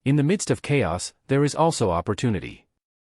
In the midst of chaos, there is also opportunity.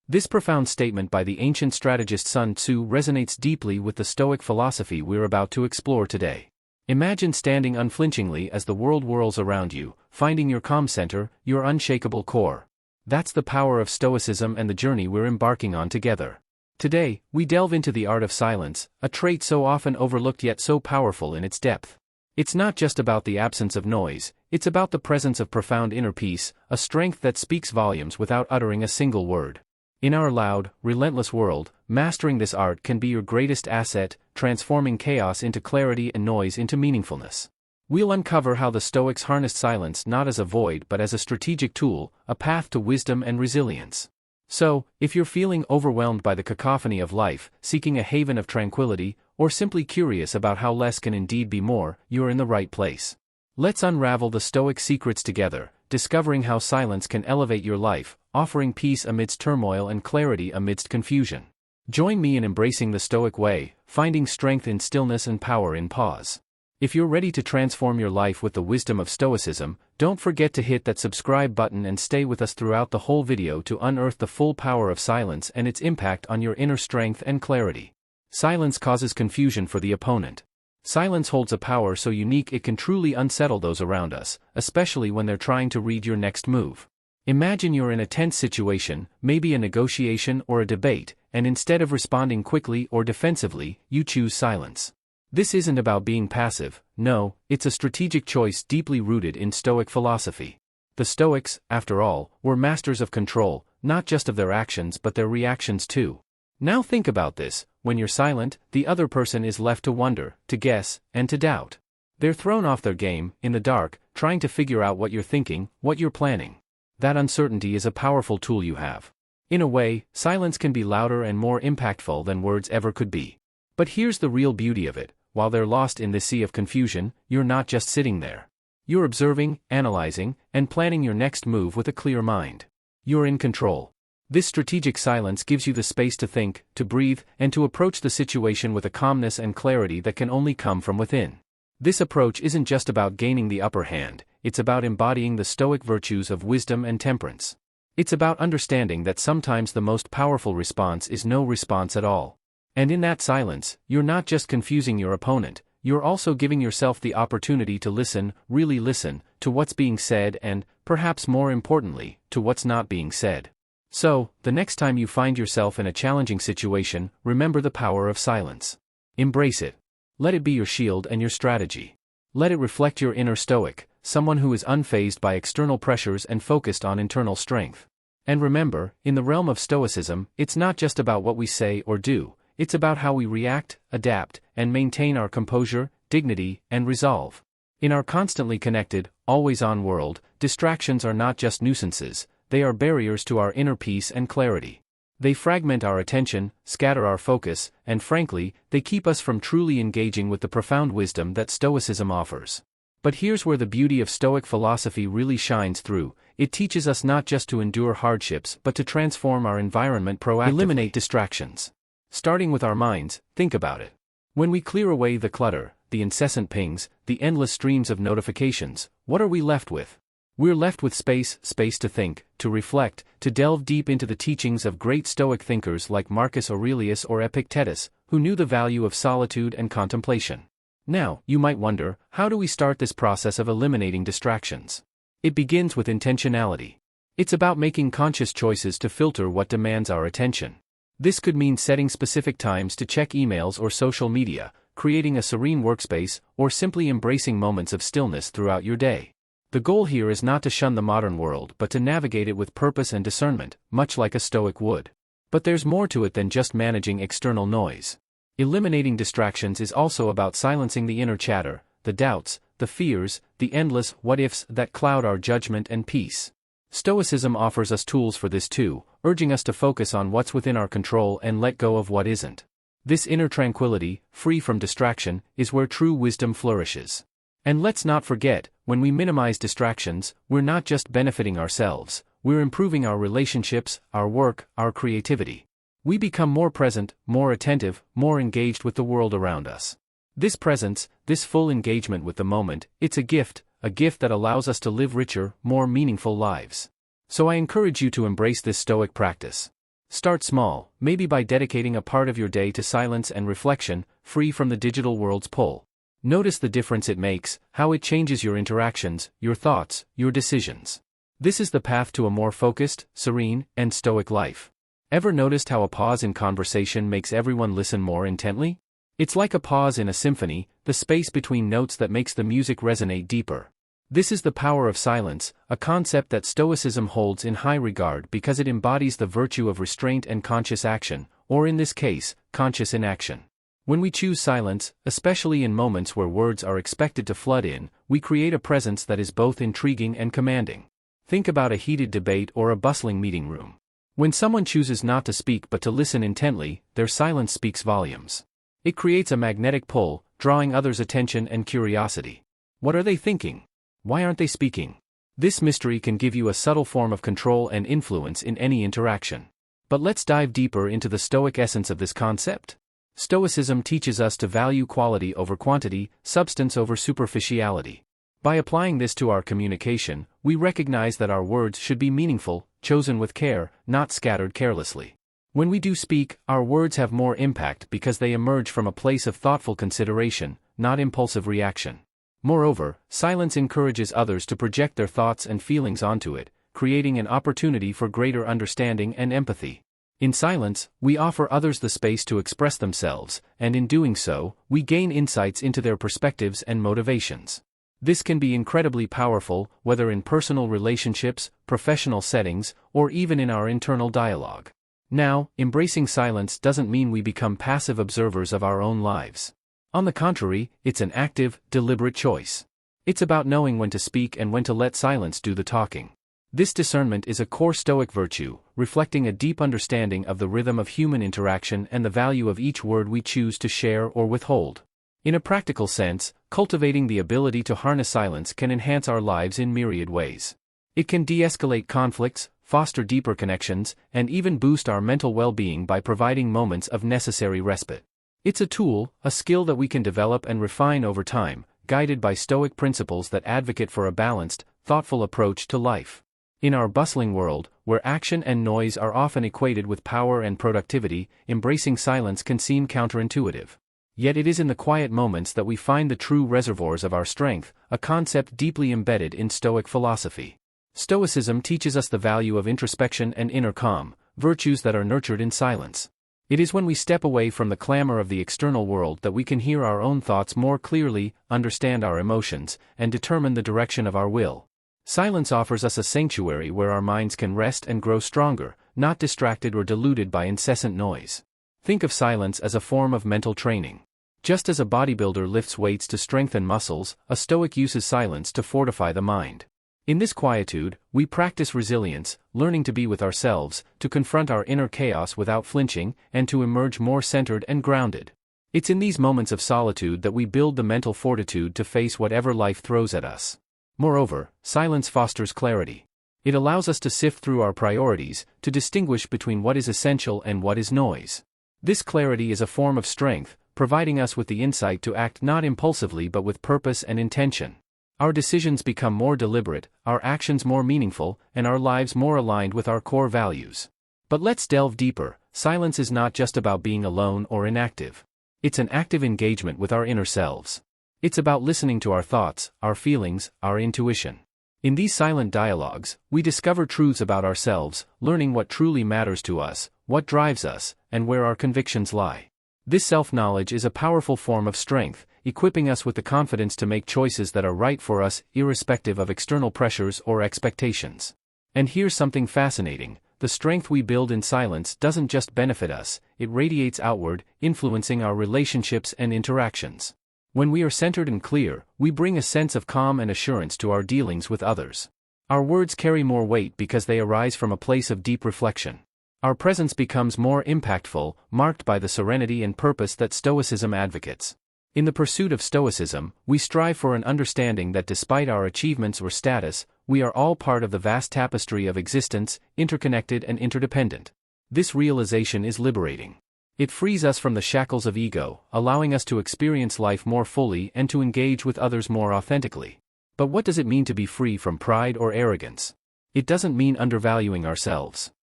This profound statement by the ancient strategist Sun Tzu resonates deeply with the Stoic philosophy we're about to explore today. Imagine standing unflinchingly as the world whirls around you, finding your calm center, your unshakable core. That's the power of Stoicism and the journey we're embarking on together. Today, we delve into the art of silence, a trait so often overlooked yet so powerful in its depth. It's not just about the absence of noise, it's about the presence of profound inner peace, a strength that speaks volumes without uttering a single word. In our loud, relentless world, mastering this art can be your greatest asset, transforming chaos into clarity and noise into meaningfulness. We'll uncover how the Stoics harnessed silence not as a void but as a strategic tool, a path to wisdom and resilience. So, if you're feeling overwhelmed by the cacophony of life, seeking a haven of tranquility, or simply curious about how less can indeed be more, you're in the right place. Let's unravel the Stoic secrets together, discovering how silence can elevate your life, offering peace amidst turmoil and clarity amidst confusion. Join me in embracing the Stoic way, finding strength in stillness and power in pause. If you're ready to transform your life with the wisdom of Stoicism, don't forget to hit that subscribe button and stay with us throughout the whole video to unearth the full power of silence and its impact on your inner strength and clarity. Silence causes confusion for the opponent. Silence holds a power so unique it can truly unsettle those around us, especially when they're trying to read your next move. Imagine you're in a tense situation, maybe a negotiation or a debate, and instead of responding quickly or defensively, you choose silence. This isn't about being passive, no, it's a strategic choice deeply rooted in Stoic philosophy. The Stoics, after all, were masters of control, not just of their actions but their reactions too. Now think about this, when you're silent, the other person is left to wonder, to guess, and to doubt. They're thrown off their game, in the dark, trying to figure out what you're thinking, what you're planning. That uncertainty is a powerful tool you have. In a way, silence can be louder and more impactful than words ever could be. But here's the real beauty of it, while they're lost in this sea of confusion, you're not just sitting there. You're observing, analyzing, and planning your next move with a clear mind. You're in control. This strategic silence gives you the space to think, to breathe, and to approach the situation with a calmness and clarity that can only come from within. This approach isn't just about gaining the upper hand, it's about embodying the Stoic virtues of wisdom and temperance. It's about understanding that sometimes the most powerful response is no response at all. And in that silence, you're not just confusing your opponent, you're also giving yourself the opportunity to listen, really listen, to what's being said and, perhaps more importantly, to what's not being said. So, the next time you find yourself in a challenging situation, remember the power of silence. Embrace it. Let it be your shield and your strategy. Let it reflect your inner Stoic, someone who is unfazed by external pressures and focused on internal strength. And remember, in the realm of Stoicism, it's not just about what we say or do, it's about how we react, adapt, and maintain our composure, dignity, and resolve. In our constantly connected, always-on world, distractions are not just nuisances, they are barriers to our inner peace and clarity. They fragment our attention, scatter our focus, and frankly, they keep us from truly engaging with the profound wisdom that Stoicism offers. But here's where the beauty of Stoic philosophy really shines through. It teaches us not just to endure hardships but to transform our environment proactively. Eliminate distractions. Starting with our minds, think about it. When we clear away the clutter, the incessant pings, the endless streams of notifications, what are we left with? We're left with space to think, to reflect, to delve deep into the teachings of great Stoic thinkers like Marcus Aurelius or Epictetus, who knew the value of solitude and contemplation. Now, you might wonder, how do we start this process of eliminating distractions? It begins with intentionality. It's about making conscious choices to filter what demands our attention. This could mean setting specific times to check emails or social media, creating a serene workspace, or simply embracing moments of stillness throughout your day. The goal here is not to shun the modern world but to navigate it with purpose and discernment, much like a Stoic would. But there's more to it than just managing external noise. Eliminating distractions is also about silencing the inner chatter, the doubts, the fears, the endless what-ifs that cloud our judgment and peace. Stoicism offers us tools for this too, urging us to focus on what's within our control and let go of what isn't. This inner tranquility, free from distraction, is where true wisdom flourishes. And let's not forget, when we minimize distractions, we're not just benefiting ourselves, we're improving our relationships, our work, our creativity. We become more present, more attentive, more engaged with the world around us. This presence, this full engagement with the moment, it's a gift that allows us to live richer, more meaningful lives. So I encourage you to embrace this Stoic practice. Start small, maybe by dedicating a part of your day to silence and reflection, free from the digital world's pull. Notice the difference it makes, how it changes your interactions, your thoughts, your decisions. This is the path to a more focused, serene, and stoic life. Ever noticed how a pause in conversation makes everyone listen more intently? It's like a pause in a symphony, the space between notes that makes the music resonate deeper. This is the power of silence, a concept that Stoicism holds in high regard because it embodies the virtue of restraint and conscious action, or in this case, conscious inaction. When we choose silence, especially in moments where words are expected to flood in, we create a presence that is both intriguing and commanding. Think about a heated debate or a bustling meeting room. When someone chooses not to speak but to listen intently, their silence speaks volumes. It creates a magnetic pull, drawing others' attention and curiosity. What are they thinking? Why aren't they speaking? This mystery can give you a subtle form of control and influence in any interaction. But let's dive deeper into the Stoic essence of this concept. Stoicism teaches us to value quality over quantity, substance over superficiality. By applying this to our communication, we recognize that our words should be meaningful, chosen with care, not scattered carelessly. When we do speak, our words have more impact because they emerge from a place of thoughtful consideration, not impulsive reaction. Moreover, silence encourages others to project their thoughts and feelings onto it, creating an opportunity for greater understanding and empathy. In silence, we offer others the space to express themselves, and in doing so, we gain insights into their perspectives and motivations. This can be incredibly powerful, whether in personal relationships, professional settings, or even in our internal dialogue. Now, embracing silence doesn't mean we become passive observers of our own lives. On the contrary, it's an active, deliberate choice. It's about knowing when to speak and when to let silence do the talking. This discernment is a core Stoic virtue, reflecting a deep understanding of the rhythm of human interaction and the value of each word we choose to share or withhold. In a practical sense, cultivating the ability to harness silence can enhance our lives in myriad ways. It can de-escalate conflicts, foster deeper connections, and even boost our mental well-being by providing moments of necessary respite. It's a tool, a skill that we can develop and refine over time, guided by Stoic principles that advocate for a balanced, thoughtful approach to life. In our bustling world, where action and noise are often equated with power and productivity, embracing silence can seem counterintuitive. Yet it is in the quiet moments that we find the true reservoirs of our strength, a concept deeply embedded in Stoic philosophy. Stoicism teaches us the value of introspection and inner calm, virtues that are nurtured in silence. It is when we step away from the clamor of the external world that we can hear our own thoughts more clearly, understand our emotions, and determine the direction of our will. Silence offers us a sanctuary where our minds can rest and grow stronger, not distracted or deluded by incessant noise. Think of silence as a form of mental training. Just as a bodybuilder lifts weights to strengthen muscles, a Stoic uses silence to fortify the mind. In this quietude, we practice resilience, learning to be with ourselves, to confront our inner chaos without flinching, and to emerge more centered and grounded. It's in these moments of solitude that we build the mental fortitude to face whatever life throws at us. Moreover, silence fosters clarity. It allows us to sift through our priorities, to distinguish between what is essential and what is noise. This clarity is a form of strength, providing us with the insight to act not impulsively but with purpose and intention. Our decisions become more deliberate, our actions more meaningful, and our lives more aligned with our core values. But let's delve deeper. Silence is not just about being alone or inactive. It's an active engagement with our inner selves. It's about listening to our thoughts, our feelings, our intuition. In these silent dialogues, we discover truths about ourselves, learning what truly matters to us, what drives us, and where our convictions lie. This self-knowledge is a powerful form of strength, equipping us with the confidence to make choices that are right for us, irrespective of external pressures or expectations. And here's something fascinating: the strength we build in silence doesn't just benefit us, it radiates outward, influencing our relationships and interactions. When we are centered and clear, we bring a sense of calm and assurance to our dealings with others. Our words carry more weight because they arise from a place of deep reflection. Our presence becomes more impactful, marked by the serenity and purpose that Stoicism advocates. In the pursuit of Stoicism, we strive for an understanding that despite our achievements or status, we are all part of the vast tapestry of existence, interconnected and interdependent. This realization is liberating. It frees us from the shackles of ego, allowing us to experience life more fully and to engage with others more authentically. But what does it mean to be free from pride or arrogance? It doesn't mean undervaluing ourselves.